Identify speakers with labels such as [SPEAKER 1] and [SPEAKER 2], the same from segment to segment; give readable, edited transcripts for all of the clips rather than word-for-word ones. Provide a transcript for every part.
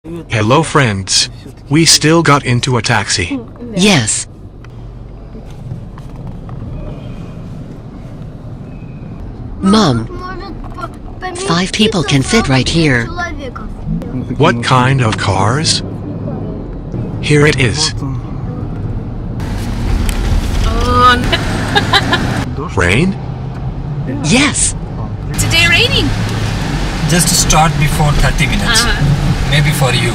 [SPEAKER 1] Hello friends. We still got into a taxi.
[SPEAKER 2] Yes. Mom, 5 people can fit right here.
[SPEAKER 1] What kind of cars? Here it is. Rain?
[SPEAKER 2] Yes.
[SPEAKER 3] Today raining.
[SPEAKER 4] Just start before 30 minutes. Maybe for you.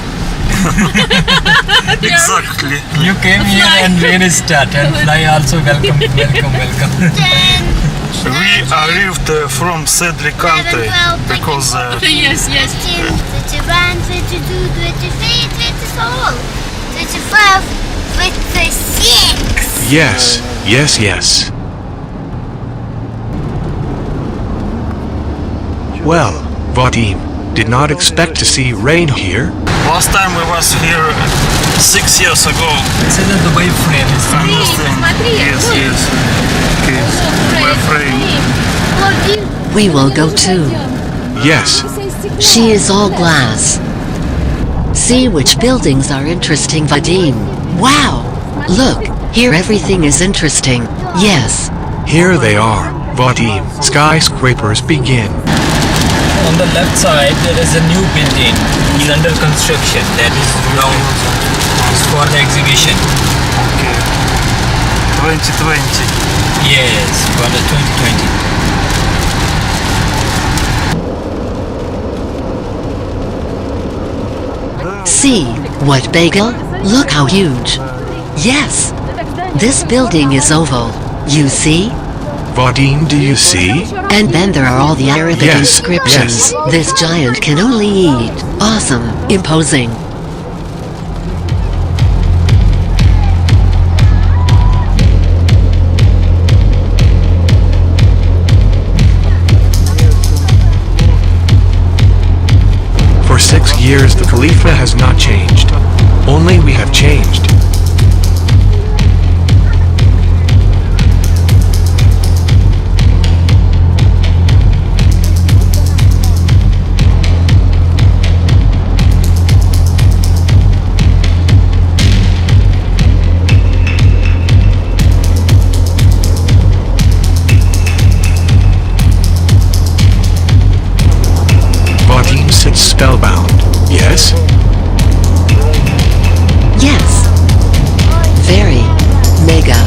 [SPEAKER 5] Exactly.
[SPEAKER 4] You came here and rain is start and fly also welcome.
[SPEAKER 5] We arrived from Sadly country because
[SPEAKER 3] Yes.
[SPEAKER 6] 21, 22, 23, 24, 25, 26.
[SPEAKER 1] Yes. Well, Vadim did not expect to see rain here.
[SPEAKER 5] last time we was here 6 years ago.
[SPEAKER 4] This is a Dubai frame.
[SPEAKER 5] Understand? Yes. Okay. We're frame.
[SPEAKER 2] We will go too.
[SPEAKER 1] Yes.
[SPEAKER 2] She is all glass. See which buildings are interesting, Vadim. Wow! Look, here everything is interesting. Yes.
[SPEAKER 1] Here they are, Vadim. Skyscrapers begin.
[SPEAKER 4] On the left side there is a new building. It's under construction. That is now for the exhibition.
[SPEAKER 5] Okay. 2020.
[SPEAKER 4] Yes, for the 2020.
[SPEAKER 2] See, what bagel? Look how huge. Yes. This building is oval. You see?
[SPEAKER 1] Vadim, do you see?
[SPEAKER 2] And then there are all the Arabic
[SPEAKER 1] Yes,
[SPEAKER 2] inscriptions.
[SPEAKER 1] yes.
[SPEAKER 2] This giant can only eat. Awesome. Imposing.
[SPEAKER 1] For 6 years the Khalifa has not changed. Only we have changed. Vadim sits spellbound. Yes?
[SPEAKER 2] Yes. Very. Mega.